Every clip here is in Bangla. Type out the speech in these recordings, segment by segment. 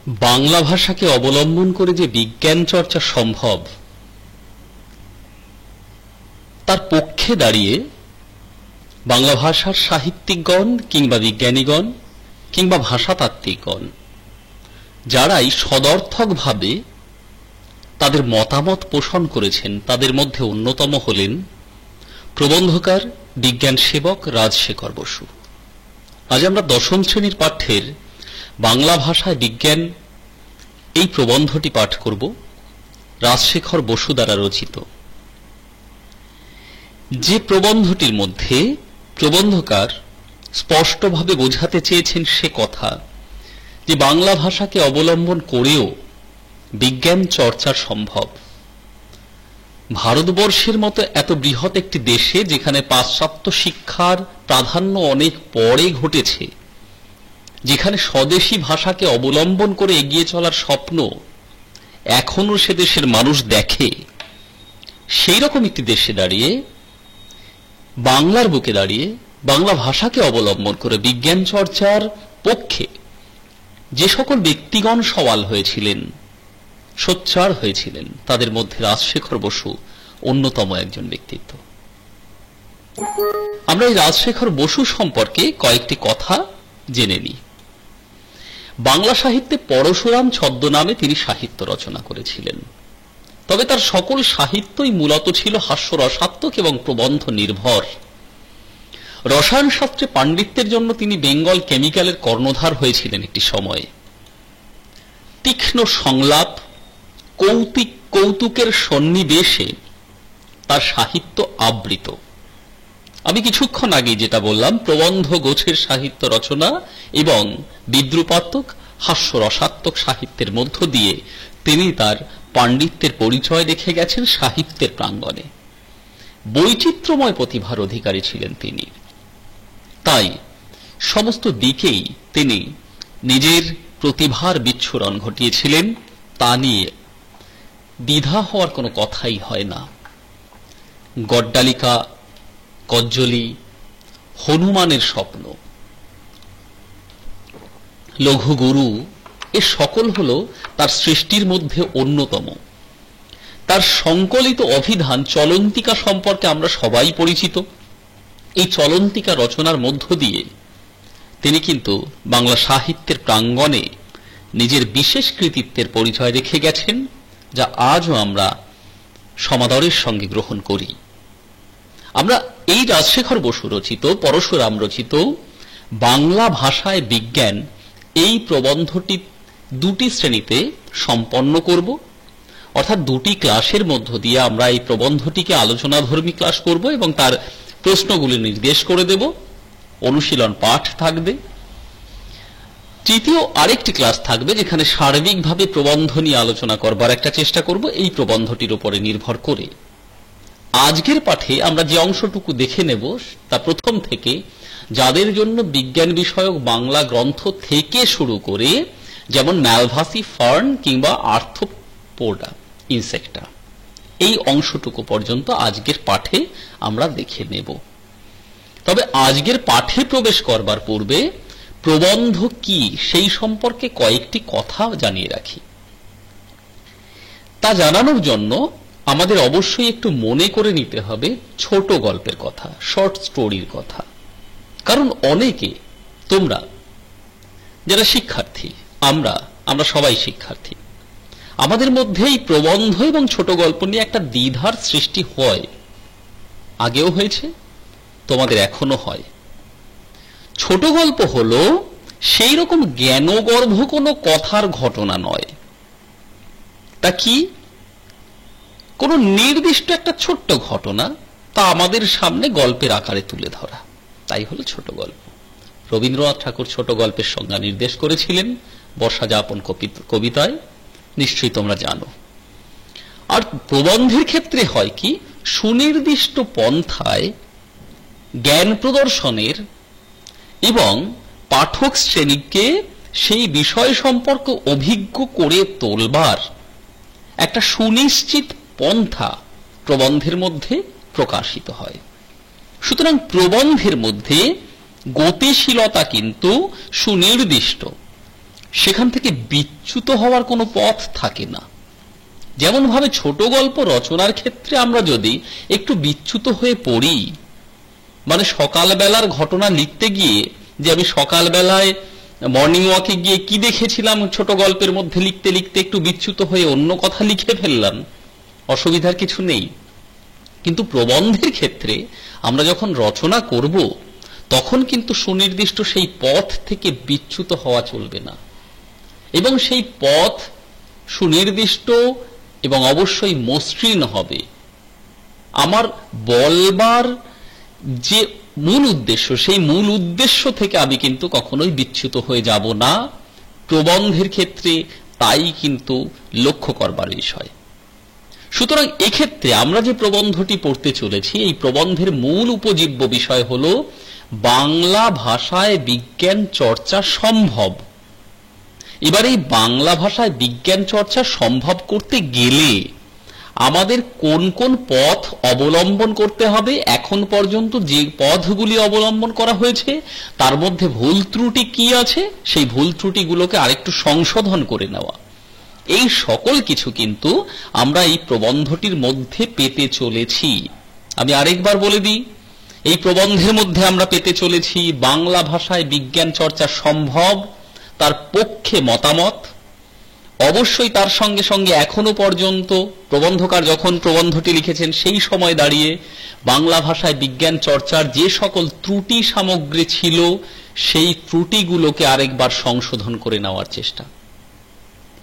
বাংলা ভাষাকে অবলম্বন করে যে বিজ্ঞান চর্চা সম্ভব তার পক্ষে দাঁড়িয়ে বাংলা ভাষার সাহিত্যিকগণ কিংবা বিজ্ঞানীগণ কিংবা ভাষাতাত্ত্বিকগণ যারাই সদর্থকভাবে তাদের মতামত পোষণ করেছেন তাদের মধ্যে অন্যতম হলেন প্রবন্ধকার বিজ্ঞান সেবক রাজশেখর বসু। আজ আমরা দশম শ্রেণীর পাঠ্যের বাংলা ভাষায় বিজ্ঞান এই প্রবন্ধটি পাঠ করব, রাজশেখর বসু দ্বারা রচিত। যে প্রবন্ধটির মধ্যে প্রবন্ধকার স্পষ্টভাবে বোঝাতে চেয়েছেন সে কথা যে বাংলা ভাষাকে অবলম্বন করেও বিজ্ঞান চর্চা সম্ভব। ভারতবর্ষের মতো এত বৃহৎ একটি দেশে যেখানে পাশ্চাত্য শিক্ষার প্রাধান্য অনেক পরে ঘটেছে, যেখানে স্বদেশী ভাষাকে অবলম্বন করে এগিয়ে চলার স্বপ্ন এখনো সে দেশের মানুষ দেখে, সেই রকম একটি দেশে দাঁড়িয়ে বাংলার বুকে দাঁড়িয়ে বাংলা ভাষাকে অবলম্বন করে বিজ্ঞান চর্চার পক্ষে যে সকল ব্যক্তিগণ সওয়াল হয়েছিলেন, সোচ্চার হয়েছিলেন, তাদের মধ্যে রাজশেখর বসু অন্যতম একজন ব্যক্তিত্ব। আমরা এই রাজশেখর বসু সম্পর্কে কয়েকটি কথা জেনে নিই। বাংলা সাহিত্যে পরশুরাম ছদ্মনামে তিনি সাহিত্য রচনা করেছিলেন, তবে তার সকল সাহিত্যই মূলত ছিল হাস্যরসাত্মক এবং প্রবন্ধ নির্ভর। রসায়ন শাস্ত্রে পাণ্ডিত্যের জন্য তিনি বেঙ্গল কেমিক্যালের কর্ণধার হয়েছিলেন একটি সময়ে। তীক্ষ্ণ সংলাপ, কৌতুকের সন্নিবেশে তার সাহিত্য আবৃত। আমি কিছুক্ষণ আগে যেটা বললাম, প্রবন্ধ গোছের সাহিত্য রচনা এবং বিদ্রুপাত্মক হাস্যরসাত্মক সাহিত্যের মধ্য দিয়ে তিনি তার পাণ্ডিত্যের পরিচয় রেখে গেছেন সাহিত্যের প্রাঙ্গণে। বৈচিত্র্যময় প্রতিভার অধিকারী ছিলেন তিনি, তাই সমস্ত দিকেই তিনি নিজের প্রতিভার বিচ্ছুরণ ঘটিয়েছিলেন, তা নিয়ে দ্বিধা হওয়ার কোনো কথাই হয় না। গড্ডালিকা, কজ্জলি, হনুমানের স্বপ্ন, লঘুগুরু, এ সকল হল তার সৃষ্টির মধ্যে অন্যতম। তার সংকলিত অভিধান চলন্তিকা সম্পর্কে আমরা সবাই পরিচিত। এই চলন্তিকা রচনার মধ্য দিয়ে তিনি কিন্তু বাংলা সাহিত্যের প্রাঙ্গণে নিজের বিশেষ কৃতিত্বের পরিচয় রেখে গেছেন, যা আজও আমরা সমাদরের সঙ্গে গ্রহণ করি। আমরা এই রাজশেখর বসু রচিত, পরশুরাম রচিত বাংলা ভাষায় বিজ্ঞান এই প্রবন্ধটি দুটি শ্রেণীতে সম্পন্ন করব, অর্থাৎ দুটি ক্লাসের মধ্য দিয়ে আমরা এই প্রবন্ধটিকে আলোচনাধর্মী ক্লাস করব এবং তার প্রশ্নগুলি নির্দেশ করে দেব, অনুশীলন পাঠ থাকবে। তৃতীয় আরেকটি ক্লাস থাকবে যেখানে সার্বিকভাবে প্রবন্ধ নিয়ে আলোচনা করবার একটা চেষ্টা করব এই প্রবন্ধটির উপরে নির্ভর করে। আজকের পাঠে আমরা যে অংশটুকু দেখে নেব তা প্রথম থেকে যাদের জন্য বিজ্ঞান বিষয়ক বাংলা গ্রন্থ থেকে শুরু করে যেমন ম্যালভাসি ফার্ন কিংবা আর্থ্রোপোডা ইনসেক্টা, এই অংশটুকু পর্যন্ত আজকের পাঠে আমরা দেখে নেব। তবে আজকের পাঠে প্রবেশ করবার পূর্বে প্রবন্ধ কি সেই সম্পর্কে কয়েকটি কথা জানিয়ে রাখি। তা জানানোর জন্য আমাদের অবশ্যই একটু মনে করে নিতে হবে ছোট গল্পের কথা, শর্ট স্টোরির কথা। কারণ অনেকে, তোমরা যারা শিক্ষার্থী, আমরা সবাই শিক্ষার্থী, আমাদের মধ্যে এই প্রবন্ধ এবং ছোট গল্প নিয়ে একটা দ্বিধার সৃষ্টি হয়, আগেও হয়েছে, তোমাদের এখনো হয়। ছোট গল্প হলো সেই রকম জ্ঞানগর্ভ কোনো কথার ঘটনা নয়। তা কি? কোনো নির্দিষ্ট একটা ছোট্ট ঘটনা তা আমাদের সামনে গল্পের আকারে তুলে ধরা, তাই হলো ছোট গল্প। রবীন্দ্রনাথ ঠাকুর ছোট গল্পের সংজ্ঞা নির্দেশ করেছিলেন বর্ষা যাপন কবিতায়, নিশ্চয়ই তোমরা জানো। আর প্রবন্ধের ক্ষেত্রে হয় কি, সুনির্দিষ্ট পন্থায় জ্ঞান প্রদর্শনের এবং পাঠক শ্রেণীকে সেই বিষয় সম্পর্কে অভিজ্ঞ করে তোলবার একটা সুনিশ্চিত পন্থা প্রবন্ধের মধ্যে প্রকাশিত হয়। সুতরাং প্রবন্ধের মধ্যে গতিশীলতা কিন্তু সুনির্দিষ্ট, সেখান থেকে বিচ্যুত হওয়ার কোনো পথ থাকে না। যেমন ভাবে ছোট গল্প রচনার ক্ষেত্রে আমরা যদি একটু বিচ্যুত হয়ে পড়ি, মানে সকালবেলার ঘটনা লিখতে গিয়ে যে আমি সকালবেলায় মর্নিং ওয়াকে গিয়ে কি দেখেছিলাম ছোট গল্পের মধ্যে লিখতে লিখতে একটু বিচ্যুত হয়ে অন্য কথা লিখে ফেললাম, অসুবিধার কিছু নেই। কিন্তু প্রবন্ধের ক্ষেত্রে আমরা যখন রচনা করব তখন কিন্তু সুনির্দিষ্ট সেই পথ থেকে বিচ্যুত হওয়া চলবে না, এবং সেই পথ সুনির্দিষ্ট এবং অবশ্যই মসৃণ হবে। আমার বলবার যে মূল উদ্দেশ্য, সেই মূল উদ্দেশ্য থেকে আমি কিন্তু কখনোই বিচ্যুত হয়ে যাব না। প্রবন্ধের ক্ষেত্রে তাই কিন্তু লক্ষ্য করবার বিষয়। সুতরাং এক্ষেত্রে আমরা যে প্রবন্ধটি পড়তে চলেছি, এই প্রবন্ধের মূল উপজীব্য বিষয় হল বাংলা ভাষায় বিজ্ঞান চর্চা সম্ভব। এবার এই বাংলা ভাষায় বিজ্ঞান চর্চা সম্ভব করতে গেলে আমাদের কোন কোন পথ অবলম্বন করতে হবে, এখন পর্যন্ত যে পথগুলি অবলম্বন করা হয়েছে তার মধ্যে ভুল ত্রুটি কি আছে, সেই ভুল ত্রুটিগুলোকে আরেকটু সংশোধন করে নেওয়া, এই সকল কিছু কিন্তু আমরা এই প্রবন্ধটির মধ্যে পেতে চলেছি। আমি আরেকবার বলে দিই, এই প্রবন্ধের মধ্যে আমরা পেতে চলেছি বাংলা ভাষায় বিজ্ঞান চর্চা সম্ভব, তার পক্ষে মতামত। অবশ্যই তার সঙ্গে সঙ্গে এখনো পর্যন্ত প্রবন্ধকার যখন প্রবন্ধটি লিখেছেন সেই সময় দাঁড়িয়ে বাংলা ভাষায় বিজ্ঞান চর্চার যে সকল ত্রুটি সামগ্রী ছিল সেই ত্রুটিগুলোকে আরেকবার সংশোধন করে নেওয়ার চেষ্টা।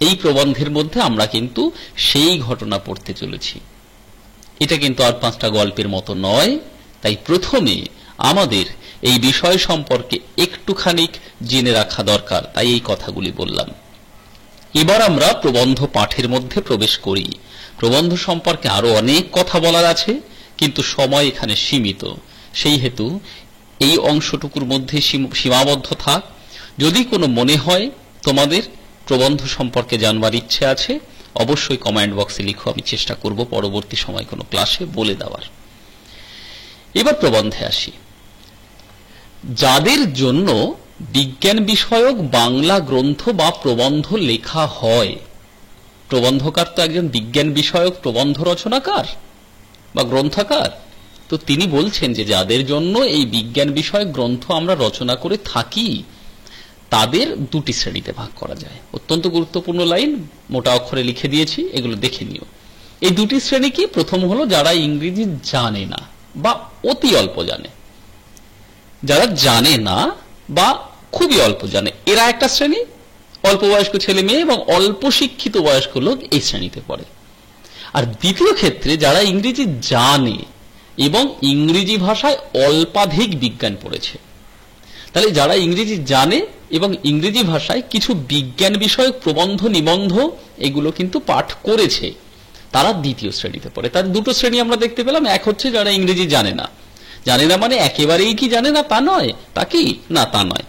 এই প্রবন্ধের মধ্যে আমরা কিন্তু সেই ঘটনা পড়তে চলেছি। এটা কিন্তু আর 5টা গল্পের মতো নয়। তাই প্রথমে আমাদের এই বিষয় সম্পর্কে একটুখানি জেনে রাখা দরকার, তাই এই কথাগুলি বললাম। এবার আমরা প্রবন্ধ পাঠের মধ্যে প্রবেশ করি। প্রবন্ধ সম্পর্কে আরো অনেক কথা বলার আছে, কিন্তু সময় এখানে সীমিত, সেই হেতু এই অংশটুকুর মধ্যে সীমাবদ্ধ থাক। যদি কোনো মনে হয় তোমাদের প্রবন্ধ সম্পর্কে জানবার ইচ্ছে আছে, অবশ্যই কমেন্ট বক্সে লিখো, আমি চেষ্টা করব পরবর্তী সময় কোনো ক্লাসে বলে দেওয়ার। এবার প্রবন্ধে আসি। যাদের জন্য বিজ্ঞান বিষয়ক বাংলা গ্রন্থ বা প্রবন্ধ লেখা হয়, প্রবন্ধকার তো একজন বিজ্ঞান বিষয়ক প্রবন্ধ রচনাকার বা গ্রন্থকার, তো তিনি বলছেন যে যাদের জন্য এই বিজ্ঞান বিষয়ক গ্রন্থ আমরা রচনা করে থাকি তাদের দুটি শ্রেণীতে ভাগ করা যায়। অত্যন্ত গুরুত্বপূর্ণ লাইন, মোটা অক্ষরে লিখে দিয়েছি, এগুলো দেখে নিও। এই দুটি শ্রেণী কি? প্রথম হলো যারা ইংরেজি জানে না বা অতি অল্প জানে, যারা জানে না বা খুবই অল্প জানে, এরা একটা শ্রেণী। অল্প বয়স্ক ছেলে মেয়ে এবং অল্প শিক্ষিত বয়স্ক লোক এই শ্রেণীতে পড়ে। আর দ্বিতীয় ক্ষেত্রে যারা ইংরেজি জানে এবং ইংরেজি ভাষায় অল্পাধিক বিজ্ঞান পড়েছে। তাহলে যারা ইংরেজি জানে এবং ইংরেজি ভাষায় কিছু বিজ্ঞান বিষয়ক প্রবন্ধ নিবন্ধ এগুলো কিন্তু পাঠ করেছে, তারা দ্বিতীয় শ্রেণীতে পড়ে। তার দুটো শ্রেণী আমরা দেখতে পেলাম। এক হচ্ছে যারা ইংরেজি জানে না। জানে না মানে একেবারেই কি জানে না তা নয়, তা কি না তা নয়,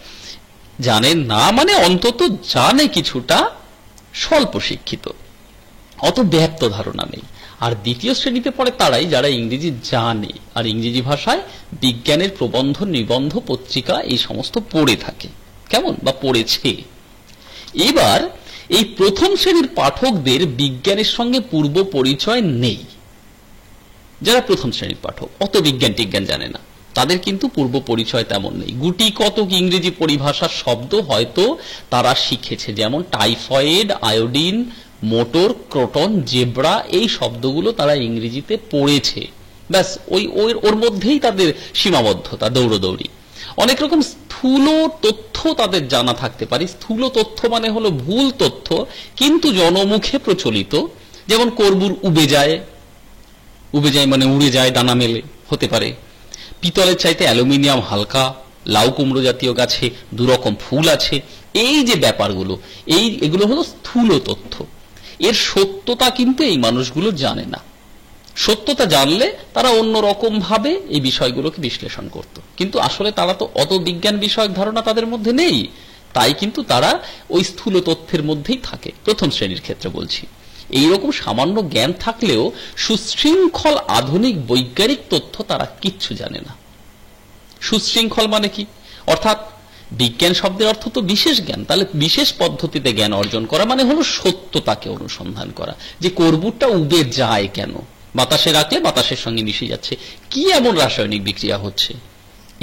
জানে না মানে অন্তত জানে কিছুটা, স্বল্প শিক্ষিত, অত ব্যাপ্ত ধারণা নেই। আর দ্বিতীয় শ্রেণীতে পড়ে তারাই যারা ইংরেজি জানে আর ইংরেজি ভাষায় বিজ্ঞানের প্রবন্ধ নিবন্ধ পত্রিকা এই সমস্ত পড়ে থাকে, কেমন বা পড়েছে। এবার এই প্রথম শ্রেণীর পাঠকদের বিজ্ঞানের সঙ্গে পূর্ব পরিচয় নেই। যারা প্রথম শ্রেণীর পাঠক, অত বিজ্ঞান টিজ্ঞান জানে না, তাদের কিন্তু পূর্ব পরিচয় তেমন নেই। গুটি কতক ইংরেজি পরিভাষার শব্দ হয়তো তারা শিখেছে, যেমন typhoid, iodine, motor, croton, zebra, এই শব্দগুলো তারা ইংরেজিতে পড়েছে, ব্যাস ওর মধ্যেই তাদের সীমাবদ্ধতা, দৌড়দৌড়ি। অনেক রকম স্থূল তথ্য তাদের জানা থাকতে পারে। স্থূল তথ্য মানে হলো ভুল তথ্য কিন্তু জনমুখে প্রচলিত, যেমন কর্বুর উবে যায়, উবে যায় মানে উড়ে যায়, ডানা মেলে হতে পারে। পিতলের চাইতে অ্যালুমিনিয়াম হালকা, লাউ কুমড়ো জাতীয় গাছে দুরকম ফুল আছে, এই যে ব্যাপারগুলো, এগুলো হলো স্থূল তথ্য। এর সত্যতা কিন্তু এই মানুষগুলো জানে না। সত্যতা জানলে তারা অন্যরকম ভাবে এই বিষয়গুলোকে বিশ্লেষণ করত, কিন্তু আসলে তারা তো অত বিজ্ঞান বিষয়ক ধারণা তাদের মধ্যে নেই। তাই কিন্তু তারা ওই স্থূল তথ্যের মধ্যেই থাকে, প্রথম শ্রেণীর ক্ষেত্রে বলছি। এইরকম সামান্য জ্ঞান থাকলেও সুশৃঙ্খল আধুনিক বৈজ্ঞানিক তথ্য তারা কিচ্ছু জানে না। সুশৃঙ্খল মানে কি? অর্থাৎ বিজ্ঞান শব্দের অর্থ তো বিশেষ জ্ঞান, তাহলে বিশেষ পদ্ধতিতে জ্ঞান অর্জন করা মানে হলো সত্যতাকে অনুসন্ধান করা, যে কর্পূরটা উবে যায় কেন, বাতাসে রাখলে বাতাসের সঙ্গে মিশে যাচ্ছে, কি এমন রাসায়নিক বিক্রিয়া হচ্ছে,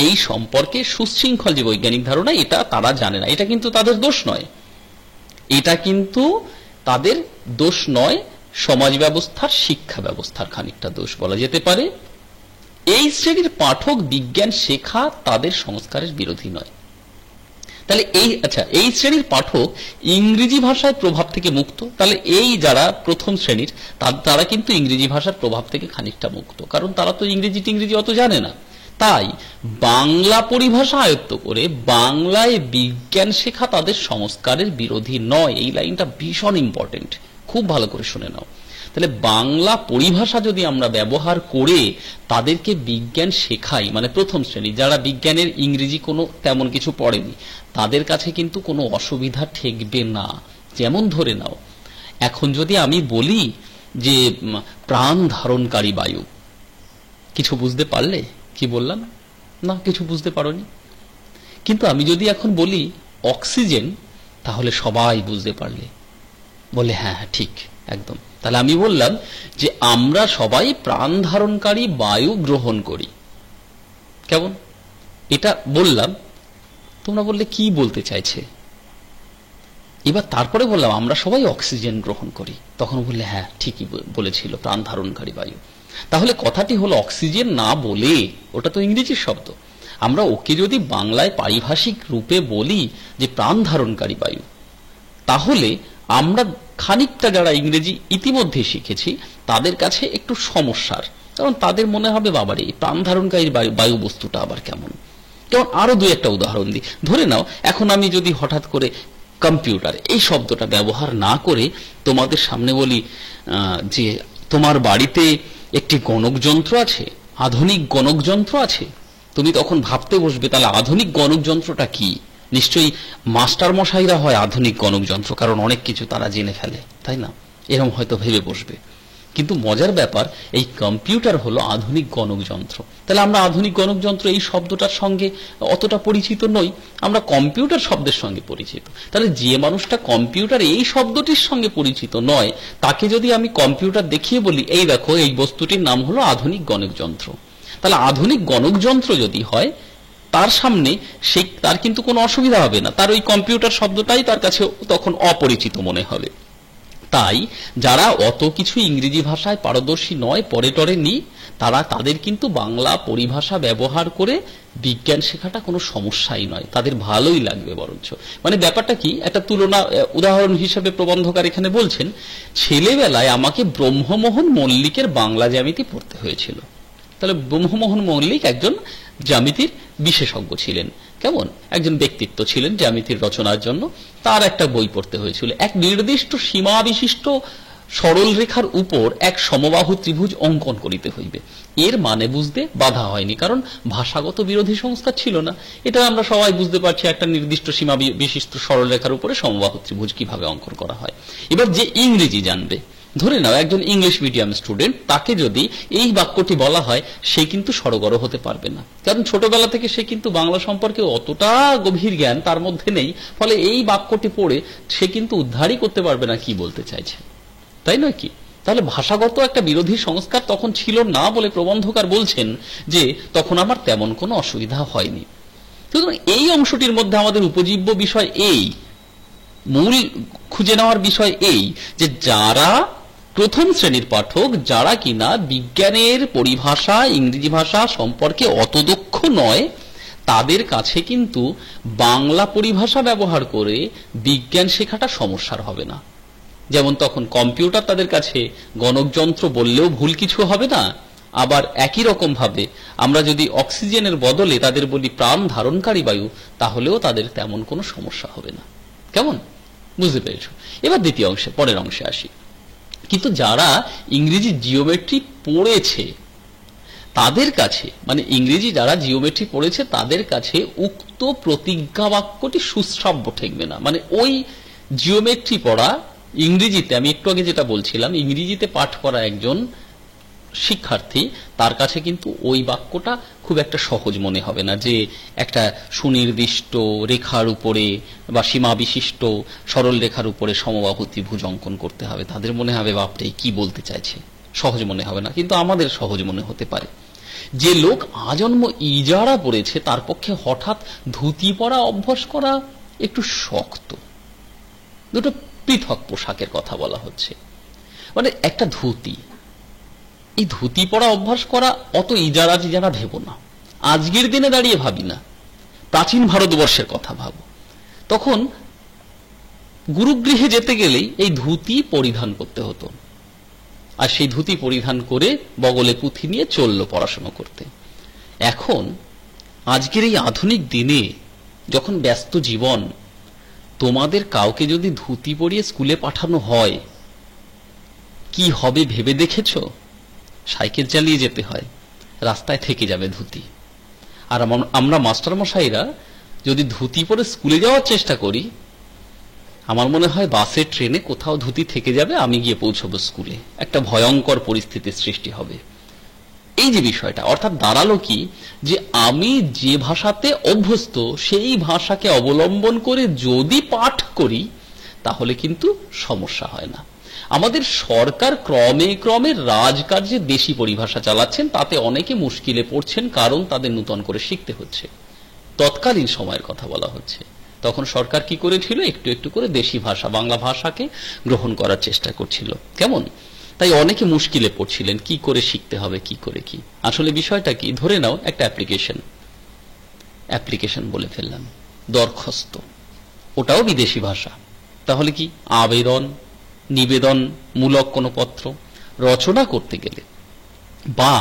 এই সম্পর্কে সুশৃঙ্খল যে বৈজ্ঞানিক ধারণা, এটা তারা জানে না। এটা কিন্তু তাদের দোষ নয়, এটা কিন্তু তাদের দোষ নয়, সমাজ ব্যবস্থার, শিক্ষা ব্যবস্থার খানিকটা দোষ বলা যেতে পারে। এই শ্রেণীর পাঠক বিজ্ঞান শেখা তাদের সংস্কারের বিরোধী নয়। তাহলে এই শ্রেণীর পাঠক ইংরেজি ভাষার প্রভাব থেকে মুক্ত। তাহলে এই যারা প্রথম শ্রেণীর, তারা কিন্তু ইংরেজি ভাষার প্রভাব থেকে খানিকটা মুক্ত, কারণ তারা তো ইংরেজি অত জানে না। তাই বাংলা পরিভাষা আয়ত্ত করে বাংলায় বিজ্ঞান শেখা তাদের সংস্কারের বিরোধী নয়। এই লাইনটা ভীষণ ইম্পর্টেন্ট, খুব ভালো করে শুনে নাও। তাহলে বাংলা পরিভাষা যদি আমরা ব্যবহার করে তাদেরকে বিজ্ঞান শেখাই, মানে প্রথম শ্রেণী যারা বিজ্ঞানের ইংরেজি কোনো তেমন কিছু পড়েনি, তাদের কাছে কিন্তু কোনো অসুবিধা ঠেকবে না। যেমন ধরে নাও, এখন যদি আমি বলি যে প্রাণ ধারণকারী বায়ু, কিছু বুঝতে পারলে? কি বললাম? না, কিছু বুঝতে পারোনি। কিন্তু আমি যদি এখন বলি অক্সিজেন, তাহলে সবাই বুঝতে পারলে, বলে হ্যাঁ হ্যাঁ ঠিক একদম। তাহলে আমি বললাম যে আমরা সবাই প্রাণ ধারণকারী বায়ু গ্রহণ করি, কেমন? এটা বললাম, তোমরা বললে কি বলতে চাইছে। এবার তারপরে বললাম আমরা সবাই অক্সিজেন গ্রহণ করি, তখন বললে হ্যাঁ ঠিকই বলেছিল, প্রাণ ধারণকারী বায়ু। তাহলে কথাটি হলো অক্সিজেন না বলে, ওটা তো ইংরেজির শব্দ, আমরা ওকে যদি বাংলায় পারিভাষিক রূপে বলি যে প্রাণ ধারণকারী বায়ু, তাহলে আমরা খানিকটা যারা ইংরেজি ইতিমধ্যে শিখেছি তাদের কাছে একটু সমস্যার, কারণ তাদের মনে হবে বাবারে প্রাণ ধারণকারী বায়ু বস্তুটা আবার কেমন। যেমন আরো দুই একটা উদাহরণ দিই। ধরে নাও এখন আমি যদি হঠাৎ করে কম্পিউটার এই শব্দটা ব্যবহার না করে তোমাদের সামনে বলি যে তোমার বাড়িতে একটি গণকযন্ত্র আছে, আধুনিক গণকযন্ত্র আছে, তুমি তখন ভাবতে বসবে তাহলে আধুনিক গণকযন্ত্রটা কি। নিশ্চয়ই মাস্টার মশাইরা হয় আধুনিক গণকযন্ত্র, কারণ অনেক কিছু তারা জেনে ফেলে, তাই না? এরকম হয়তো ভেবে বসবে। কিন্তু মজার ব্যাপার, এই কম্পিউটার হলো আধুনিক গণকযন্ত্র। তাহলে আমরা আধুনিক গণকযন্ত্র এই শব্দটার সঙ্গে অতটা পরিচিত নই, আমরা কম্পিউটার শব্দের সঙ্গে পরিচিত। তাহলে যে মানুষটা কম্পিউটার এই শব্দটির সঙ্গে পরিচিত নয়, তাকে যদি আমি কম্পিউটার দেখিয়ে বলি এই দেখো এই বস্তুটির নাম হলো আধুনিক গণকযন্ত্র, তাহলে আধুনিক গণকযন্ত্র যদি হয় তার সামনে তার কিন্তু কোনো অসুবিধা হবে না, তার ওই কম্পিউটার শব্দটাই তার কাছে তখন অপরিচিত মনে হবে। তাই যারা অত কিছু ইংরেজি ভাষায় পারদর্শী নয়, পরে টরে নি, তাদের কিন্তু বাংলা পরিভাষা ব্যবহার করে বিজ্ঞান শেখাটা কোনো সমস্যাই নয়, তাদের ভালোই লাগবে বরঞ্চ। মানে ব্যাপারটা কি, একটা উদাহরণ হিসেবে প্রবন্ধকার এখানে বলছেন, ছেলেবেলায় আমাকে ব্রহ্মমোহন মল্লিকের বাংলা জ্যামিতি পড়তে হয়েছিল। তাহলে ব্রহ্মমোহন মল্লিক একজন জ্যামিতির বিশেষজ্ঞ ছিলেন, কেমন একজন ব্যক্তিত্ব ছিলেন জ্যামিতির রচনার জন্য। তার একটা বই পড়তে হয়েছিল, এক নির্দিষ্ট সীমা বিশিষ্ট সরল রেখার উপর এক সমবাহু ত্রিভুজ অঙ্কন করিতে হইবে। এর মানে বুঝতে বাধা হয়নি, কারণ ভাষাগত বিরোধী সংস্কার ছিল না। এটা আমরা সবাই বুঝতে পারছি একটা নির্দিষ্ট সীমা বিশিষ্ট সরল রেখার উপরে সমবাহু ত্রিভুজ কিভাবে অঙ্কন করা হয়। এবার যে ইংরেজি জানবে, ধরে নাও একজন ইংলিশ মিডিয়াম স্টুডেন্ট, তাকে যদি এই বাক্যটি বলা হয় সে কিন্তু সড়গড় হতে পারবে না, কারণ ছোটবেলা থেকে সে কিন্তু বাংলা সম্পর্কে অতটা গভীর জ্ঞান তার মধ্যে নেই। ফলে এই বাক্যটি পড়ে সে কিন্তু উদ্ধারই করতে পারবে না কি বলতে চাইছে, তাই নয় কি? তাহলে ভাষাগত একটা বিরোধী সংস্কার তখন ছিল না বলে প্রবন্ধকার বলছেন যে তখন আমার তেমন কোনো অসুবিধা হয়নি। সুতরাং এই অংশটির মধ্যে আমাদের উপজীব্য বিষয় এই, মূল খুঁজে নেওয়ার বিষয় এই যে যারা প্রথম শ্রেণীর পাঠক, যারা কিনা বিজ্ঞানের পরিভাষা ইংরেজি ভাষা সম্পর্কে অত দক্ষ নয়, তাদের কাছে কিন্তু বাংলা পরিভাষা ব্যবহার করে বিজ্ঞান শেখাটা সমস্যার হবে না। যেমন তখন কম্পিউটার তাদের কাছে গণকযন্ত্র বললেও ভুল কিছু হবে না। আবার একই রকম ভাবে আমরা যদি অক্সিজেনের বদলে তাদের বলি প্রাণ ধারণকারী বায়ু, তাহলেও তাদের তেমন কোনো সমস্যা হবে না। কেমন বুঝতে পেরেছ? এবার দ্বিতীয় অংশে, পরের অংশে আসি। কিন্তু যারা ইংরেজি জিওমেট্রি পড়েছে তাদের কাছে, মানে ইংরেজি যারা জিওমেট্রি পড়েছে তাদের কাছে উক্ত প্রতিজ্ঞা বাক্যটি সুশ্রাব্য ঠেকবে না। মানে ওই জিওমেট্রি পড়া ইংরেজিতে, আমি একটু আগে যেটা বলছিলাম, ইংরেজিতে পাঠ করা একজন শিক্ষার্থী তার কাছে কিন্তু ওই বাক্যটা খুব একটা সহজ মনে হবে না, যে একটা সুনির্দিষ্ট রেখার উপরে বা সীমা বিশিষ্ট সরল রেখার উপরে সমবাহু ত্রিভুজ অঙ্কন করতে হবে। তাদের মনে হবে বাপরে কি বলতে চাইছে, সহজ মনে হবে না, কিন্তু আমাদের সহজ মনে হতে পারে। যে লোক আজন্ম ইজারা পড়েছে তার পক্ষে হঠাৎ ধুতি পরা অভ্যাস করা একটু শক্ত। দুটো পৃথক পোশাকের কথা বলা হচ্ছে। মানে একটা ধুতি, এই ধুতি পরা অভ্যাস করা অত ইজারা টিজারা ভেবো না, আজকের দিনে দাঁড়িয়ে ভাবি না, প্রাচীন ভারতবর্ষের কথা ভাবো। তখন গুরুগৃহে যেতে গেলেই এই ধুতি পরিধান করতে হতো, আর সেই ধুতি পরিধান করে বগলে পুঁথি নিয়ে চললো পড়াশোনা করতে। এখন আজকের এই আধুনিক দিনে যখন ব্যস্ত জীবন, তোমাদের কাউকে যদি ধুতি পরিয়ে স্কুলে পাঠানো হয় কি হবে ভেবে দেখেছ? সাইকেল চালিয়ে যেতে হয়, রাস্তায় থেকে যাবে ধুতি। আর আমরা মাস্টারমশাইরা যদি ধুতি পরে স্কুলে যাওয়ার চেষ্টা করি, আমার মনে হয় বাসে ট্রেনে কোথাও ধুতি থেকে যাবে, আমি গিয়ে পৌঁছবো স্কুলে, একটা ভয়ঙ্কর পরিস্থিতির সৃষ্টি হবে। এই যে বিষয়টা, অর্থাৎ দাঁড়ালো কি, যে আমি যে ভাষাতে অভ্যস্ত সেই ভাষাকে অবলম্বন করে যদি পাঠ করি তাহলে কিন্তু সমস্যা হয় না। আমাদের সরকার ক্রমে ক্রমে রাজকার্যে দেশি পরিভাষা চালাচ্ছেন, তাতে অনেকে মুশকিলে পড়ছেন, কারণ তাদের নূতন করে শিখতে হচ্ছে। তৎকালীন সময়ের কথা বলা হচ্ছে, তখন সরকার কি করেছিল, একটু একটু করে দেশি ভাষা বাংলা ভাষাকে গ্রহণ করার চেষ্টা করছিল। কেমন? তাই অনেকে মুশকিলে পড়ছিলেন, কি করে শিখতে হবে, কি করে কি। আসলে বিষয়টা কি, ধরে নাও একটা অ্যাপ্লিকেশন বলে ফেললাম, দরখাস্ত, ওটাও বিদেশি ভাষা। তাহলে কি আবেদন নিবেদন মূলক কোনো পত্র রচনা করতে গেলে, বা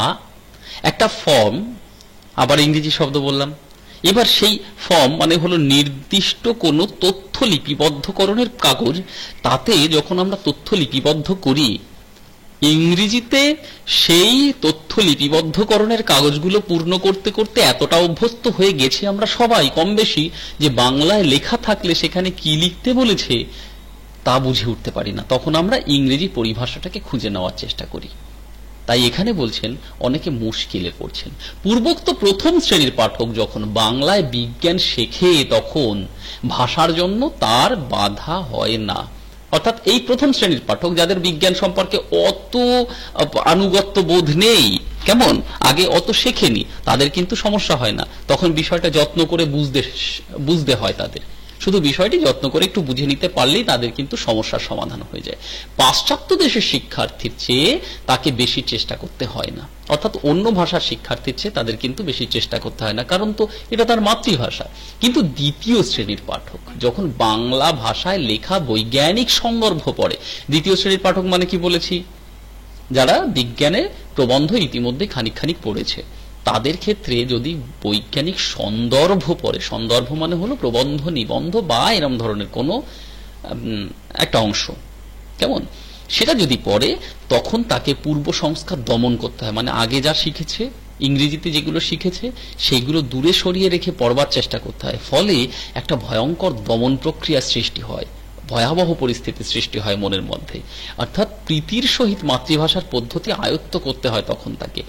একটা ফর্ম, আবার ইংরেজি শব্দ বললাম, এবার সেই ফর্ম মানে হলো নির্দিষ্ট কোনো তথ্য লিপিবদ্ধকরণের কাগজ, তাতে যখন আমরা তথ্য লিপিবদ্ধ করি ইংরেজিতে, সেই তথ্য লিপিবদ্ধকরণের কাগজগুলো পূর্ণ করতে করতে এতটা অভ্যস্ত হয়ে গেছি আমরা সবাই কম বেশি, যে বাংলায় লেখা থাকলে সেখানে কি লিখতে বলেছে তা বুঝে উঠতে পারি না, তখন আমরা ইংরেজি পরিভাষাটাকে খুঁজে নেওয়ার চেষ্টা করি। তাই এখানে বলছেন অনেকে মুশকিলে পড়ছেন। পূর্বোক্ত প্রথম শ্রেণীর পাঠক যখন বাংলায় বিজ্ঞান শেখে তখন ভাষার জন্য তার বাধা হয় না। অর্থাৎ এই প্রথম শ্রেণীর পাঠক যাদের বিজ্ঞান সম্পর্কে অত আনুগত্য বোধ নেই, কেমন আগে অত শেখেনি, তাদের কিন্তু সমস্যা হয় না। তখন বিষয়টা যত্ন করে বুঝতে হয় তাদের, শুধু বিষয়টি যত্ন করে একটু বুঝে নিতে পারলেই তাদের কিন্তু সমস্যার সমাধান হয়ে যায়। পাশ্চাত্য দেশের শিক্ষার্থীর চেয়ে তাকে বেশি চেষ্টা করতে হয় না, অর্থাৎ অন্য ভাষার শিক্ষার্থীর চেয়ে তাদের কিন্তু বেশি চেষ্টা করতে হয় না, কারণ তো এটা তার মাতৃভাষা। কিন্তু দ্বিতীয় শ্রেণীর পাঠক যখন বাংলা ভাষায় লেখা বৈজ্ঞানিক সন্দর্ভ পড়ে, দ্বিতীয় শ্রেণীর পাঠক মানে কি বলেছি, যারা বিজ্ঞানের প্রবন্ধ ইতিমধ্যে খানিক খানিক পড়েছে, তাদের ক্ষেত্রে যদি বৈজ্ঞানিক সন্দর্ভ পড়ে, সন্দর্ভ মানে হলো প্রবন্ধ নিবন্ধ বা এরম ধরনের কোনো একটা অংশ, কেমন, সেটা যদি পড়ে তখন তাকে পূর্ব সংস্কার দমন করতে হয়। মানে আগে যা শিখেছে, ইংরেজিতে যেগুলো শিখেছে সেইগুলো দূরে সরিয়ে রেখে পড়বার চেষ্টা করতে হয়। ফলে একটা ভয়ঙ্কর দমন প্রক্রিয়ার সৃষ্টি হয়, ভয়াবহ পরিস্থিতির সৃষ্টি হয় মনের মধ্যে। অর্থাৎ প্রীতির সহিত মাতৃভাষার পদ্ধতি আয়ত্ত করতে হয় তখন তাকে।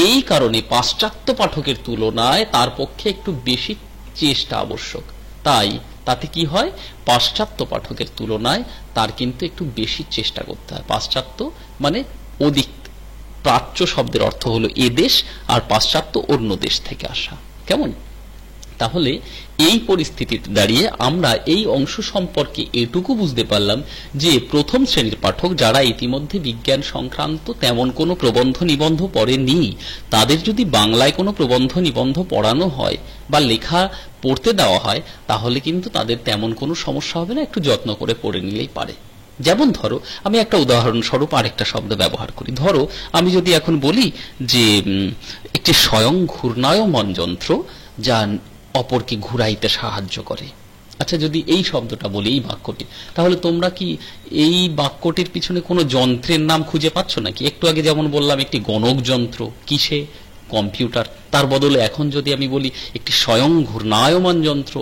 এই কারণে পাশ্চাত্য পাঠকের তুলনায় তার পক্ষে একটু বেশি চেষ্টা আবশ্যক। তাই তাতে কি হয়, পাশ্চাত্য পাঠকের তুলনায় তার কিন্তু একটু বেশি চেষ্টা করতে হয়। পাশ্চাত্য মানে অধিক, প্রাচ্য শব্দের অর্থ হলো এ দেশ, আর পাশ্চাত্য অন্য দেশ থেকে আসা, কেমন। তাহলে এই পরিস্থিতিতে দাঁড়িয়ে আমরা এই অংশ সম্পর্কে এটুকু বুঝতে পারলাম যে প্রথম শ্রেণীর পাঠক যারা ইতিমধ্যে বিজ্ঞান সংক্রান্ত তেমন কোনো প্রবন্ধ নিবন্ধ পড়েনি, তাদের যদি বাংলায় কোনো প্রবন্ধ নিবন্ধ পড়ানো হয় বা লেখা পড়তে দেওয়া হয় তাহলে কিন্তু তাদের তেমন কোনো সমস্যা হবে না, একটু যত্ন করে পড়ে নিলেই পারে। যেমন ধরো, আমি একটা উদাহরণস্বরূপ আরেকটা শব্দ ব্যবহার করি। ধরো আমি যদি এখন বলি যে একটি স্বয়ং ঘূর্ণায়মান যন্ত্র যা অপরকে ঘুরাইতে সাহায্য করে। আচ্ছা, যদি এই শব্দটা বলি, এই বাক্যটি, তাহলে তোমরা কি এই বাক্যটির পিছনে কোনো যন্ত্রের নাম খুঁজে পাচ্ছ নাকি? একটু আগে যেমন বললাম একটি গণক যন্ত্র, কিসে? কম্পিউটার। তার বদলে এখন যদি আমি বলি একটি স্বয়ং ঘূর্ণায়মান যন্ত্র,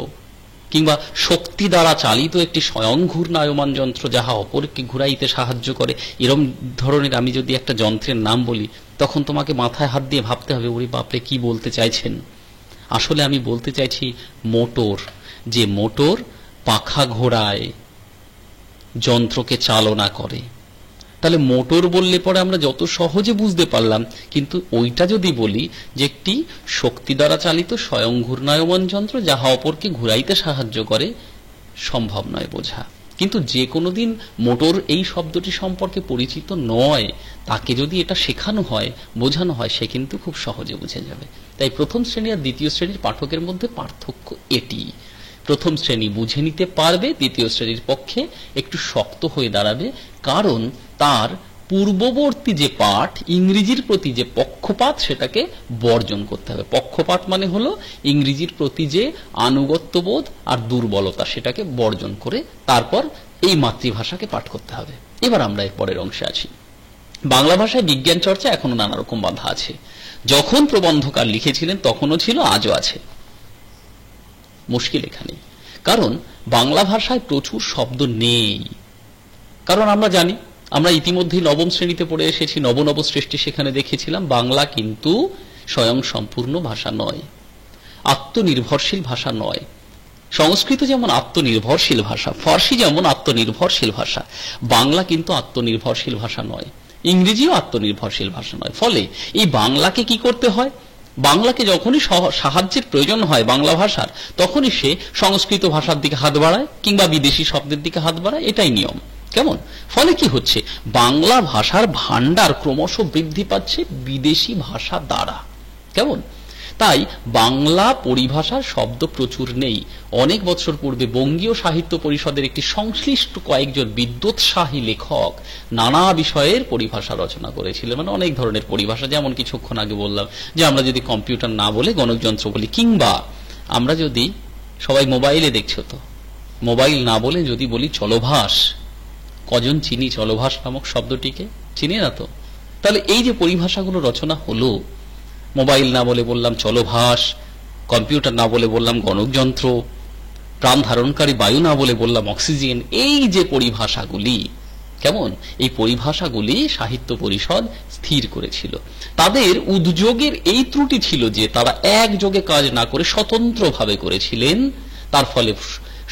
কিংবা শক্তি দ্বারা চালিত একটি স্বয়ং ঘূর্ণায়মান যন্ত্র যাহা অপরকে ঘুরাইতে সাহায্য করে, এরম ধরনের আমি যদি একটা যন্ত্রের নাম বলি, তখন তোমাকে মাথায় হাত দিয়ে ভাবতে হবে, ওরে বাপরে কি বলতে চাইছেন। আসলে আমি বলতে চাইছি মোটর, যে মোটর পাখা ঘোড়ায়, যন্ত্রকে চালনা করে। তাহলে মোটর বললে পরে আমরা যত সহজে বুঝতে পারলাম, কিন্তু ওইটা যদি বলি যে একটি শক্তি দ্বারা চালিত স্বয়ং ঘূর্ণায়মান যন্ত্র যাহা অপরকে ঘুরাইতে সাহায্য করে, সম্ভব নয় বোঝা। কিন্তু যে কোনোদিন মোটর এই শব্দটি সম্পর্কে পরিচিত নয়, তাকে যদি এটা শেখানো হয়, বোঝানো হয়, সে কিন্তু খুব সহজে বুঝে যাবে। তাই প্রথম শ্রেণী আর দ্বিতীয় শ্রেণীর পাঠকের মধ্যে পার্থক্য এটি। প্রথম শ্রেণী বুঝে নিতে পারবে, দ্বিতীয় শ্রেণীর পক্ষে একটু শক্ত হয়ে দাঁড়াবে, কারণ তার পূর্ববর্তী যে পাঠ, ইংরেজির প্রতি যে পক্ষপাত, সেটাকে বর্জন করতে হবে। পক্ষপাত মানে হলো ইংরেজির প্রতি যে আনুগত্যবোধ আর দুর্বলতা, সেটাকে বর্জন করে তারপর এই মাতৃভাষাকে পাঠ করতে হবে। এবার আমরা এর পরের অংশে আছি। বাংলা ভাষায় বিজ্ঞান চর্চা এখনো নানা রকম বাধা আছে। যখন প্রবন্ধকার লিখেছিলেন তখনও ছিল, আজও আছে। মুশকিল এখানেই, কারণ বাংলা ভাষায় প্রচুর শব্দ নেই। কারণ আমরা জানি, আমরা ইতিমধ্যেই নবম শ্রেণীতে পড়ে এসেছি, নব সৃষ্টি, সেখানে দেখেছিলাম বাংলা কিন্তু স্বয়ং সম্পূর্ণ ভাষা নয়, আত্মনির্ভরশীল ভাষা নয়। সংস্কৃত যেমন আত্মনির্ভরশীল ভাষা, ফার্সি যেমন আত্মনির্ভরশীল ভাষা, বাংলা কিন্তু আত্মনির্ভরশীল ভাষা নয়, ইংরেজিও আত্মনির্ভরশীল ভাষা নয়। ফলে এই বাংলাকে কি করতে হয়, বাংলাকে যখনই সাহায্যের প্রয়োজন হয় বাংলা ভাষার, তখনই সে সংস্কৃত ভাষার দিকে হাত বাড়ায় কিংবা বিদেশি শব্দের দিকে হাত বাড়ায়, এটাই নিয়ম। কেমন? ফলে কি হচ্ছে, বাংলা ভাষার ভান্ডার ক্রমশ বৃদ্ধি পাচ্ছে বিদেশি ভাষা দ্বারা। কেমন? তাই বাংলা পরিভাষার শব্দ প্রচুর নেই। অনেক বছর পূর্বে বঙ্গীয় সাহিত্য পরিষদের একটি সংশ্লিষ্ট কয়েকজন বিদ্যোৎসাহী লেখক নানা বিষয়ের পরিভাষা রচনা করেছিলেন, মানে অনেক ধরনের পরিভাষা। যেমন কিছুক্ষণ আগে বললাম যে আমরা যদি কম্পিউটার না বলে গণকযন্ত্র বলি, কিংবা আমরা যদি, সবাই মোবাইলে দেখছো তো, মোবাইল না বলে যদি বলি চলভাস, কজন চিনি চলভাস নামক শব্দটিকে? চিনি না তো। তাহলে এই যে পরিভাষাগুলো রচনা হলো, মোবাইল না বলে বললাম চলভাস, কম্পিউটার না বলে বললাম গণকযন্ত্র, প্রাণ ধারণকারী বায়ু না বলে বললাম অক্সিজেন, এই যে পরিভাষাগুলি, কেমন, এই পরিভাষাগুলি সাহিত্য পরিষদ স্থির করেছিল। তাদের উদ্যোগের এই ত্রুটি ছিল যে তারা একযোগে কাজ না করে স্বতন্ত্রভাবে করেছিলেন। তার ফলে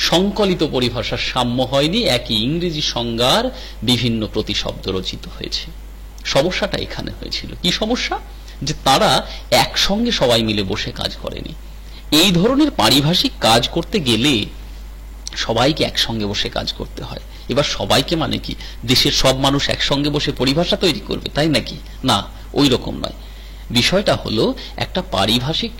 সংকলিত পরিভাষার সাম্য হয়নি, একই ইংরেজি সংজ্ঞার বিভিন্ন প্রতিশব্দ রচিত হয়েছে। সমস্যাটা এখানে হয়েছিল। কি সমস্যা? যে তারা একসঙ্গে সবাই মিলে বসে কাজ করেনি। এই ধরনের পারিভাষিক কাজ করতে গেলে সবাইকে একসঙ্গে বসে কাজ করতে হয়। এবার সবাইকে মানে কি, দেশের সব মানুষ একসঙ্গে বসে পরিভাষা তৈরি করবে, তাই নাকি? না, ওই রকম নয়। বিষয়টা হলো, একটা পারিভাষিক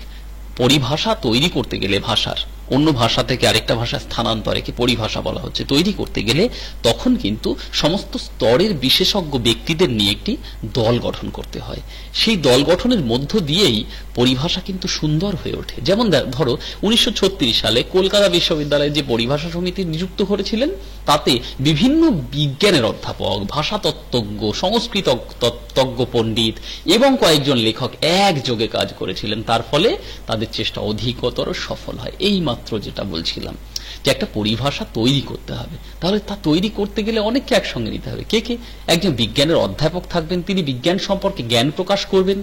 পরিভাষা তৈরি করতে গেলে, ভাষার অন্য ভাষা থেকে আরেকটা ভাষা স্থানান্তরকে পরিভাষা বলা হচ্ছে, তৈরি করতে গেলে তখন কিন্তু সমস্ত স্তরের বিশেষজ্ঞ ব্যক্তিদের নিয়ে একটি দল গঠন করতে হয়। সেই দল গঠনের মধ্য দিয়েই পরিভাষা কিন্তু সুন্দর হয়ে ওঠে। যেমন ধরো 1936 সালে কলকাতা বিশ্ববিদ্যালয়ে যে পরিভাষা সমিতি নিযুক্ত করেছিলেন, তাতে বিভিন্ন বিজ্ঞানের অধ্যাপক, ভাষাতত্ত্বজ্ঞ, সংস্কৃত তত্ত্বজ্ঞ পণ্ডিত এবং কয়েকজন লেখক একযোগে কাজ করেছিলেন। তার ফলে তাদের চেষ্টা অধিকতর সফল হয়। এই মাত্র যেটা বলছিলাম, যে একটা পরিভাষা তৈরি করতে হবে, তাহলে তা তৈরি করতে গেলে অনেককে একসঙ্গে নিতে হবে। কে কে? একজন বিজ্ঞানের অধ্যাপক থাকবেন, তিনি বিজ্ঞান সম্পর্কে জ্ঞান প্রকাশ করবেন,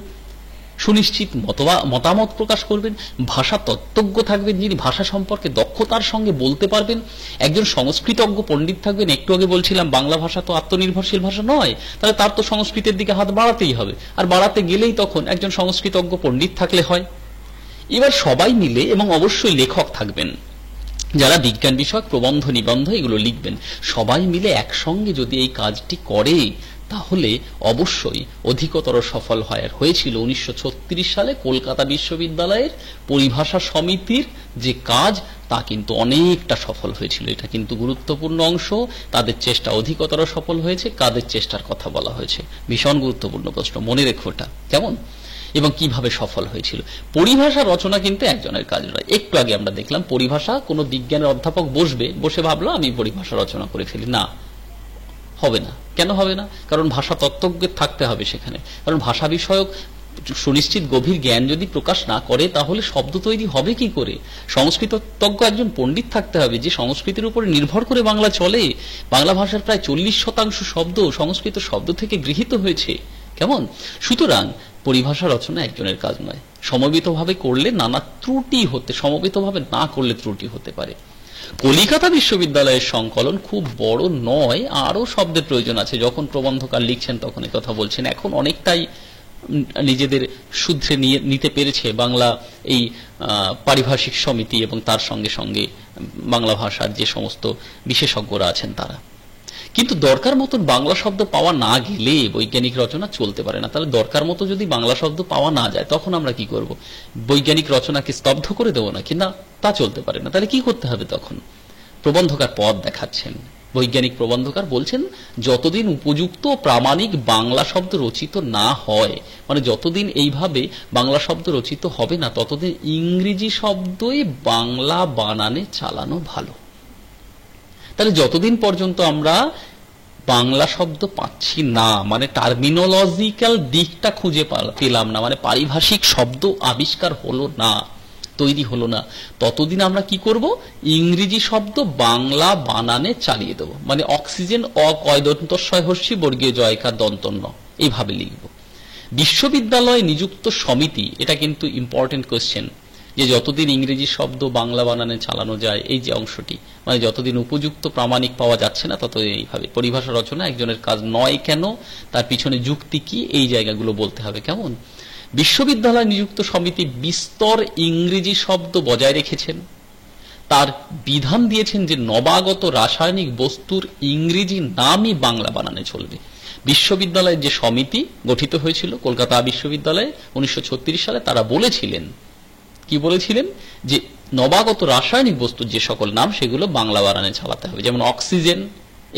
সুনিশ্চিত মতামত প্রকাশ করবেন। ভাষা তত্ত্বজ্ঞ থাকবেন, যিনি ভাষা সম্পর্কে দক্ষতার সঙ্গে বলতে পারবেন। একজন সংস্কৃতজ্ঞ পণ্ডিত থাকবেন। একটু আগে বলছিলাম বাংলা ভাষা তো আত্মনির্ভরশীল ভাষা নয়, তাহলে তার তো সংস্কৃতের দিকে হাত বাড়াতেই হবে, আর বাড়াতে গেলেই তখন একজন সংস্কৃতজ্ঞ পণ্ডিত থাকলে হয়। এবার সবাই মিলে, এবং অবশ্যই লেখক থাকবেন যারা বিজ্ঞান বিষয়ক প্রবন্ধ নিবন্ধ এগুলো লিখবেন, সবাই মিলে একসঙ্গে যদি এই কাজটি করে, তাহলে অবশ্যই অধিকতর সফল হয়। আর হয়েছিল 1936 সালে কলকাতা বিশ্ববিদ্যালয়ের পরিভাষা সমিতির যে কাজ, তা কিন্তু অনেকটা সফল হয়েছিল। এটা কিন্তু গুরুত্বপূর্ণ অংশ। তাদের চেষ্টা অধিকতর সফল হয়েছে। কাদের চেষ্টার কথা বলা হয়েছে? ভীষণ গুরুত্বপূর্ণ প্রশ্ন, মনে রেখো এটা। কেমন? এবং কিভাবে সফল হয়েছিল? পরিভাষা রচনা কিন্তু একজনের কাজ নয়। একটু আগে আমরা দেখলাম পরিভাষা কোনো বিজ্ঞানের অধ্যাপক বসে ভাবলো আমি পরিভাষা রচনা করে ফেলি, না, হবে না। কেন হবে না? কারণ ভাষা তত্ত্বজ্ঞের থাকতে হবে সেখানে। কারণ ভাষা বিষয়ক সুনিশ্চিত গভীর জ্ঞান যদি প্রকাশ না করে তাহলে শব্দ তৈরি হবে কি করে? সংস্কৃতজ্ঞ একজন পণ্ডিত থাকতে হবে যে সংস্কৃতের উপরে নির্ভর করে বাংলা চলে। বাংলা ভাষার প্রায় 40% শব্দ সংস্কৃত শব্দ থেকে গৃহীত হয়েছে। কেমন? সুতরাং পরিভাষা রচনা একজনের কাজ নয়। সমবেতভাবে করলে নানা ত্রুটি সমবেতভাবে না করলে ত্রুটি হতে পারে। কলিকাতা বিশ্ববিদ্যালয়ের সংকলন খুব বড় নয়, আরো শব্দের প্রয়োজন আছে। যখন প্রবন্ধকার লিখছেন তখন কথা বলছেন। এখন অনেকটাই নিজেদের শুদ্ধে নিতে পেরেছে বাংলা এই পারিভাষিক সমিতি এবং তার সঙ্গে সঙ্গে বাংলা ভাষার যে সমস্ত বিশেষজ্ঞরা আছেন তারা। কিন্তু দরকার মতন বাংলা শব্দ পাওয়া না গেলে বৈজ্ঞানিক রচনা চলতে পারে না। তাহলে দরকার মতো যদি বাংলা শব্দ পাওয়া না যায় তখন আমরা কি করব? বৈজ্ঞানিক রচনাকে স্তব্ধ করে দেবো নাকি? না, তা চলতে পারে না। তাহলে কি করতে হবে তখন? প্রবন্ধকার পথ দেখাচ্ছেন। বৈজ্ঞানিক প্রবন্ধকার বলছেন যতদিন উপযুক্ত প্রামাণিক বাংলা শব্দ রচিত না হয়, মানে যতদিন এইভাবে বাংলা শব্দ রচিত হবে না, ততদিন ইংরেজি শব্দই বাংলা বানানে চালানো ভালো। তাহলে যতদিন পর্যন্ত আমরা বাংলা শব্দ পাচ্ছি না, মানে টার্মিনোলজিক্যাল দিকটা খুঁজে পেলাম না, মানে পারিভাষিক শব্দ আবিষ্কার হলো না, তৈরি হলো না, ততদিন আমরা কি করব? ইংরেজি শব্দ বাংলা বানানে চালিয়ে দেব। মানে অক্সিজেন অকয়দন্তস্বয় হর্ষি বর্গীয় জয়কার দন্তন্য এইভাবে লিখব। বিশ্ববিদ্যালয়ে নিযুক্ত সমিতি, এটা কিন্তু ইম্পর্টেন্ট কোয়েশ্চেন, যে যতদিন ইংরেজি শব্দ বাংলা বানানে চালানো যায়, এই যে অংশটি, মানে যতদিন উপযুক্ত প্রামাণিক পাওয়া যাচ্ছে না ততদিন এইভাবে। পরিভাষা রচনা একজনের কাজ নয় কেন, তার পিছনে যুক্তি কি, এই জায়গাগুলো বলতে হবে। কেমন? বিশ্ববিদ্যালয় নিযুক্ত সমিতি বিস্তর ইংরেজি শব্দ বজায় রেখেছেন। তার বিধান দিয়েছেন যে নবাগত রাসায়নিক বস্তুর ইংরেজি নামই বাংলা বানানে চলবে। বিশ্ববিদ্যালয়ের যে সমিতি গঠিত হয়েছিল কলকাতা বিশ্ববিদ্যালয়ে 1936 সালে, তারা বলেছিলেন, কি বলেছিলেন? যে নবাগত রাসায়নিক বস্তুর যে সকল নাম সেগুলো বাংলা বানানে চালাতে হবে। যেমন অক্সিজেন,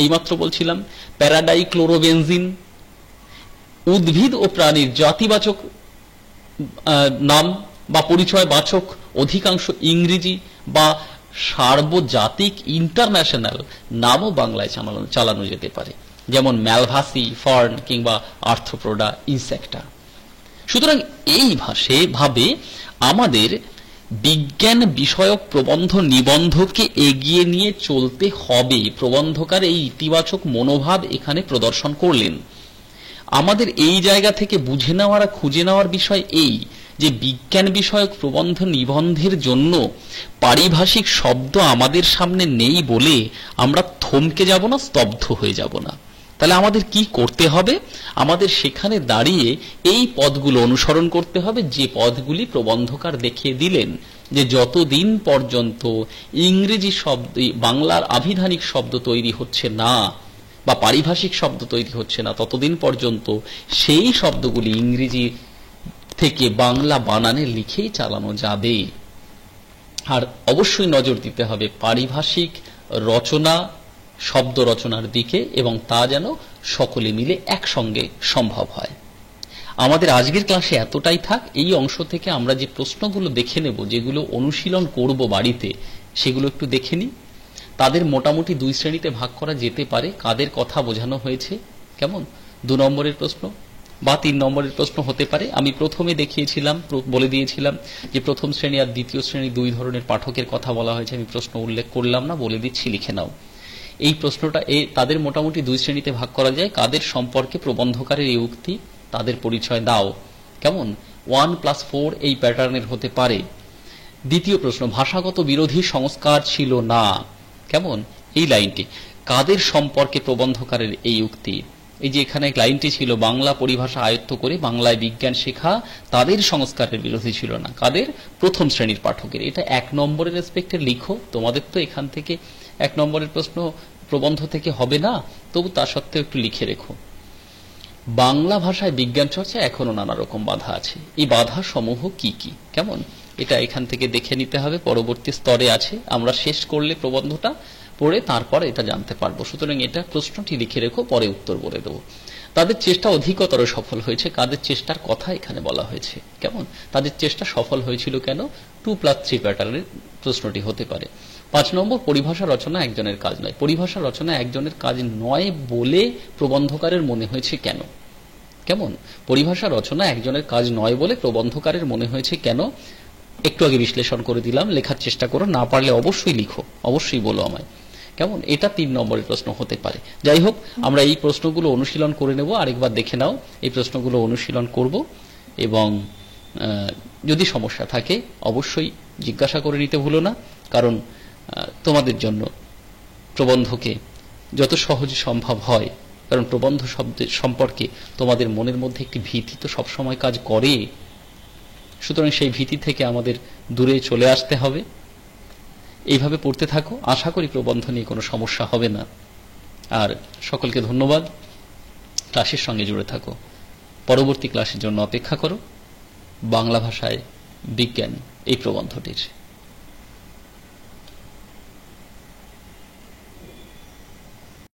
এইমাত্র বলছিলাম, প্যারাডাইক্লোরোবেনজিন, উদ্ভিদ ও প্রাণীর জাতিবাচক নাম বা পরিচয়বাচক অধিকাংশ ইংরেজি বা সার্বজাতিক ইন্টারন্যাশনাল নামও বাংলায় চালানো যেতে পারে, যেমন ম্যালভাসি, ফার্ন কিংবা আর্থ্রোপোডা ইনসেক্টা। সুতরাং এই ভাবে আমাদের বিজ্ঞান বিষয়ক প্রবন্ধ নিবন্ধকে এগিয়ে নিয়ে চলতে হবে। প্রবন্ধকার এই ইতিবাচক মনোভাব এখানে প্রদর্শন করলেন। আমাদের এই জায়গা থেকে বুঝে নেওয়ার, খুঁজে নেওয়ার বিষয় এই যে বিজ্ঞান বিষয়ক প্রবন্ধ নিবন্ধের জন্য পারিভাষিক শব্দ আমাদের সামনে নেই বলে আমরা থমকে যাব না, স্তব্ধ হয়ে যাব না। তাহলে আমাদের কি করতে হবে? আমাদের সেখানে দাঁড়িয়ে এই পথগুলো অনুসরণ করতে হবে, যে পথগুলি প্রবন্ধকার দেখিয়ে দিলেন, যে যতদিন পর্যন্ত ইংরেজি শব্দ, বাংলার আভিধানিক শব্দ তৈরি হচ্ছে না বা পারিভাষিক শব্দ তৈরি হচ্ছে না, ততদিন পর্যন্ত সেই শব্দগুলি ইংরেজি থেকে বাংলা বানানে লিখেই চালানো যাবে। আর অবশ্যই নজর দিতে হবে পারিভাষিক রচনা, শব্দ রচনার দিকে, এবং তা যেন সকলে মিলে একসঙ্গে সম্ভব হয়। আমাদের আজকের ক্লাসে এতটাই থাক। এই অংশ থেকে আমরা যে প্রশ্নগুলো দেখে নেব, যেগুলো অনুশীলন করব বাড়িতে, সেগুলো একটু দেখে নিই। তাদের মোটামুটি 2 শ্রেণীতে ভাগ করা যেতে পারে। কাদের কথা বোঝানো হয়েছে? কেমন? 2 নম্বরের প্রশ্ন বা 3 নম্বরের প্রশ্ন হতে পারে। আমি প্রথমে দেখিয়েছিলাম, বলে দিয়েছিলাম যে প্রথম শ্রেণী আর দ্বিতীয় শ্রেণী 2 ধরনের পাঠকের কথা বলা হয়েছে। আমি প্রশ্ন উল্লেখ করলাম না, বলে দিচ্ছি, লিখে নাও। এই প্রশ্নটা তাদের মোটামুটি 2 শ্রেণীতে ভাগ করা যায়। কাদের সম্পর্কে প্রবন্ধকারের এই উক্তি, তাদের পরিচয় দাও। কেমন? 1+4 এই প্যাটার্নের হতে পারে। দ্বিতীয় প্রশ্ন, ভাষাগত বিরোধী সংস্কার ছিল না। কেমন? এই লাইনটি কাদের সম্পর্কে প্রবন্ধকারের এই উক্তি? এই যে এখানে এক লাইনটি ছিল, বাংলা পরিভাষা আয়ত্ত করে বাংলায় বিজ্ঞান শেখা তাদের সংস্কারের বিরোধী ছিল না। কাদের? প্রথম শ্রেণীর পাঠকের। এটা 1 নম্বরের রেসপেক্টে লিখো। তোমাদের তো এখান থেকে 1 নম্বরের প্রশ্ন প্রবন্ধ থেকে হবে না, তবু তা সত্ত্বেও একটু লিখে রেখো। বাংলা ভাষায় বিজ্ঞান চর্চা এখনো নানা রকম বাধা আছে। এই বাধা সমূহ কি কি? কেমন? এটা এখান থেকে দেখে নিতে হবে, পরবর্তী স্তরে আছে। আমরা শেষ করলে প্রবন্ধটা পড়ে তারপর এটা জানতে পারবো। সুতরাং এটা প্রশ্নটি লিখে রেখো, পরে উত্তর বলে দেবো। তাদের চেষ্টা অধিকতর সফল হয়েছে। কাদের চেষ্টার কথা এখানে বলা হয়েছে? কেমন? তাদের চেষ্টা সফল হয়েছিল কেন? 2+3 প্যাটার্নের প্রশ্নটি হতে পারে। 5 নম্বর, পরিভাষা রচনা একজনের কাজ নয়। পরিভাষা রচনা একজনের কাজ নয় বলে প্রবন্ধকারের মনে হয়েছে কেন? কেমন? পরিভাষা রচনা একজনের কাজ নয় বলে প্রবন্ধকারের মনে হয়েছে কেন? একটু আগে বিশ্লেষণ করে দিলাম। লেখার চেষ্টা করো, না পারলে অবশ্যই লিখো, অবশ্যই বলো আমায়। কেমন? এটা 3 নম্বরের প্রশ্ন হতে পারে। যাই হোক, আমরা এই প্রশ্নগুলো অনুশীলন করে নেব। আরেকবার দেখে নাও, এই প্রশ্নগুলো অনুশীলন করব, এবং যদি সমস্যা থাকে অবশ্যই জিজ্ঞাসা করে নিতে ভুলো না, কারণ তোমাদের জন্য প্রবন্ধকে যত সহজ সম্ভব হয়, কারণ প্রবন্ধ শব্দের সম্পর্কে তোমাদের মনের মধ্যে একটি ভীতি তো সবসময় কাজ করে, সুতরাং সেই ভীতি থেকে আমাদের দূরে চলে আসতে হবে। এইভাবে পড়তে থাকো, আশা করি প্রবন্ধ নিয়ে কোনো সমস্যা হবে না। আর সকলকে ধন্যবাদ, ক্লাসের সঙ্গে জুড়ে থাকো। পরবর্তী ক্লাসের জন্য অপেক্ষা করো। বাংলা ভাষায় বিজ্ঞান এই প্রবন্ধটির।